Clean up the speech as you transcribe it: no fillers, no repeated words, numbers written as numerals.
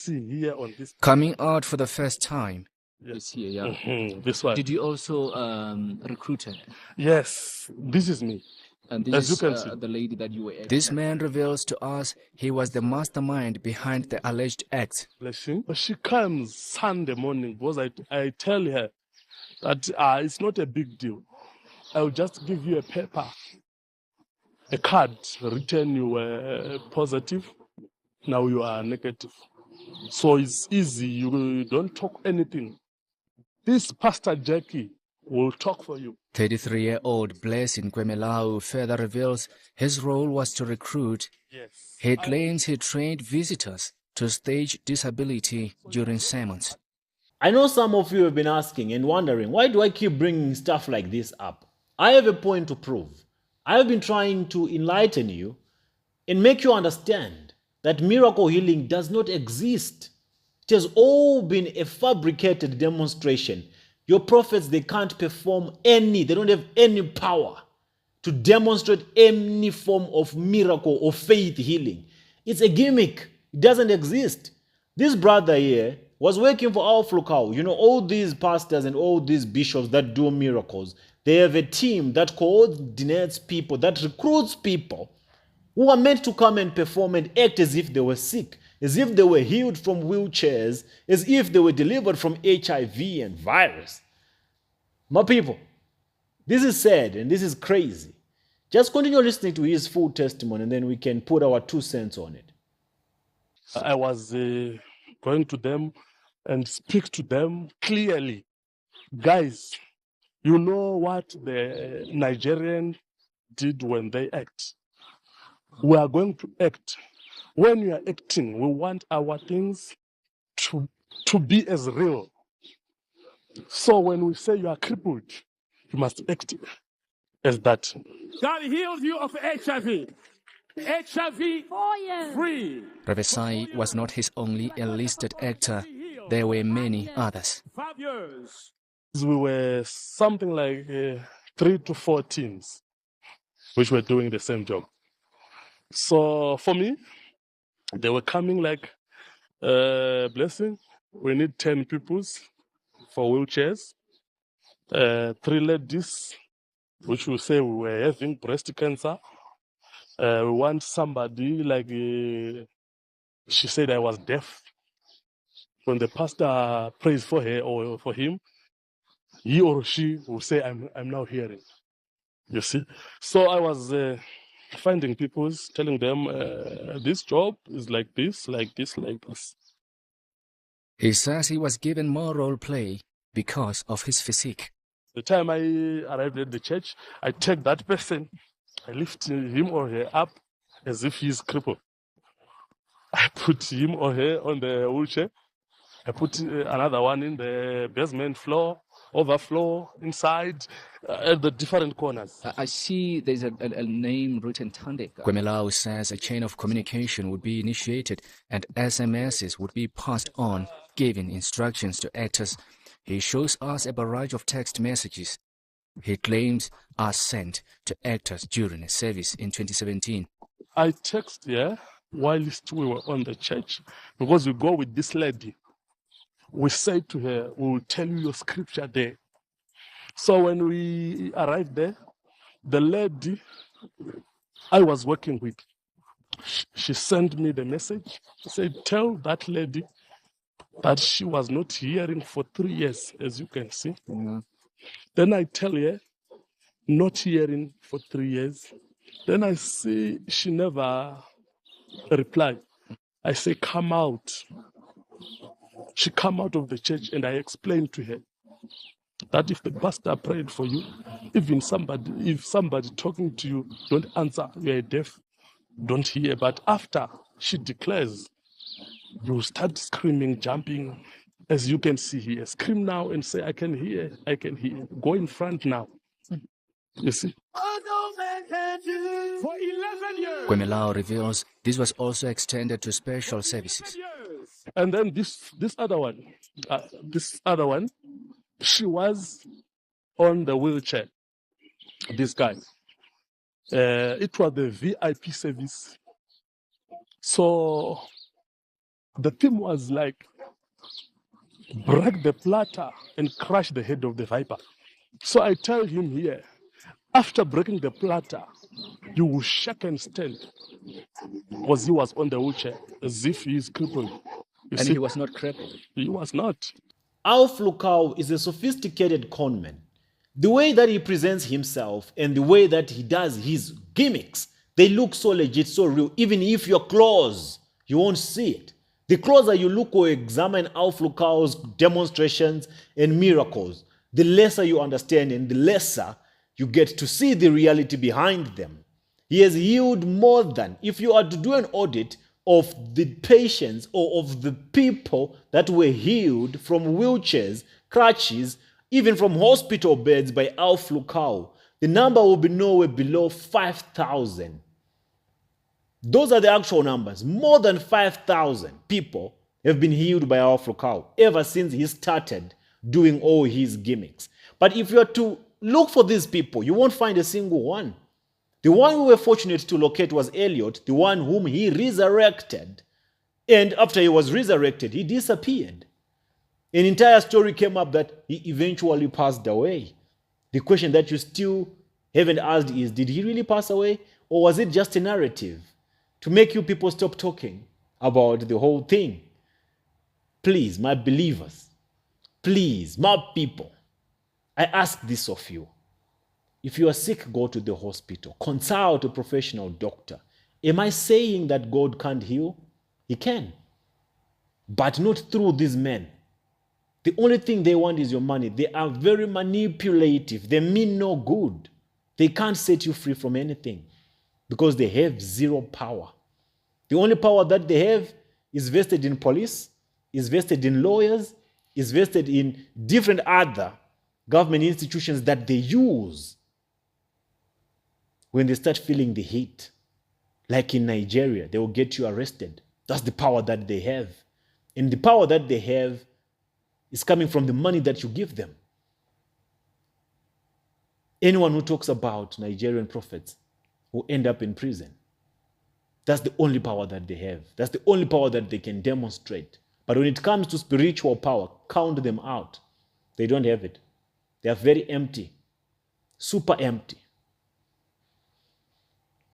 see here on this. Coming out for the first time. This here, yeah. This one. Did you also recruit her? Yes, this is me. And this As is you can see. the lady that you were acting. This man reveals to us he was the mastermind behind the alleged acts. She comes Sunday morning because I tell her that it's not a big deal. I'll just give you a paper, a card written you were positive, now you are negative. So it's easy, you don't talk anything. This Pastor Jackie will talk for you. 33-year-old Blessing Kwemelau further reveals his role was to recruit. Yes. He claims he trained visitors to stage disability during sermons. I know some of you have been asking and wondering, why do I keep bringing stuff like this up? I have a point to prove. I have been trying to enlighten you and make you understand that miracle healing does not exist. It has all been a fabricated demonstration. Your prophets, they can't perform they don't have any power to demonstrate any form of miracle or faith healing. It's a gimmick. It doesn't exist. This brother here was working for Alph Lukau. You know, all these pastors and all these bishops that do miracles, they have a team that coordinates people, that recruits people who are meant to come and perform and act as if they were sick, as if they were healed from wheelchairs, as if they were delivered from HIV and virus. My people, this is sad and this is crazy. Just continue listening to his full testimony and then we can put our 2 cents on it. I was going to them and speak to them clearly. Guys, you know what the Nigerian did when they act. We are going to act. When you are acting, we want our things to be as real. So when we say you are crippled, you must act as that. God healed you of HIV. HIV free. Revesai was not his only enlisted actor. There were many others. 5 years. We were something like 3 to 4 teams which were doing the same job. So for me, they were coming like, Blessing, we need 10 people for wheelchairs, 3 ladies, which will say we were having breast cancer. We want somebody like, she said I was deaf. When the pastor prays for her or for him, he or she will say, I'm now hearing. You see? So I was finding people, telling them, this job is like this, like this, like this. He says he was given more role play because of his physique. The time I arrived at the church, I take that person, I lift him or her up as if he's crippled. I put him or her on the wheelchair. I put another one in the basement floor, overflow, inside, at the different corners. I see there's a name written Tande. Kwemelau says a chain of communication would be initiated and SMSs would be passed on, giving instructions to actors. He shows us a barrage of text messages he claims are sent to actors during a service in 2017. I text here whilst we were on the church because we go with this lady. We say to her, we will tell you your scripture there. So when we arrived there, the lady I was working with, she sent me the message. She said, tell that lady that she was not hearing for 3 years, as you can see. Mm-hmm. Then I tell her, not hearing for 3 years. Then I see she never replied. I say, come out. She come out of the church and I explained to her that if the pastor prayed for you, even if somebody talking to you don't answer, you are deaf, don't hear. But after she declares, you start screaming, jumping, as you can see here. Scream now and say, I can hear, I can hear. Go in front now. You see? For 11 years. Kwemelau reveals this was also extended to special services. And then this other one, she was on the wheelchair. This guy. It was the VIP service. So The theme was like, break the platter and crush the head of the viper. So I tell him here, after breaking the platter, you will shake and stand, because he was on the wheelchair, as if he is crippled. You And see, he was not crippled. he was not. Alph Lukau is a sophisticated conman. The way that he presents himself and the way that he does his gimmicks, they look so legit, so real. Even if you're close, you won't see it. The closer you look or examine Alph Lukau's demonstrations and miracles, the lesser you understand and the lesser you get to see the reality behind them. He has healed more than, if you are to do an audit of the patients or of the people that were healed from wheelchairs, crutches, even from hospital beds by Alph Lukau, the number will be nowhere below 5,000. Those are the actual numbers. More than 5,000 people have been healed by Alph Lukau ever since he started doing all his gimmicks. But if you are to look for these people, you won't find a single one. The one we were fortunate to locate was Elliot, the one whom he resurrected. And after he was resurrected, he disappeared. An entire story came up that he eventually passed away. The question that you still haven't asked is, did he really pass away? Or was it just a narrative to make you people stop talking about the whole thing? Please, my believers, please, my people, I ask this of you. If you are sick, go to the hospital. Consult a professional doctor. Am I saying that God can't heal? He can. But not through these men. The only thing they want is your money. They are very manipulative. They mean no good. They can't set you free from anything because they have zero power. The only power that they have is vested in police, is vested in lawyers, is vested in different other government institutions that they use when they start feeling the heat. Like in Nigeria, they will get you arrested. That's the power that they have. And the power that they have is coming from the money that you give them. Anyone who talks about Nigerian prophets will end up in prison. That's the only power that they have. That's the only power that they can demonstrate. But when it comes to spiritual power, count them out. They don't have it. They are very empty, super empty.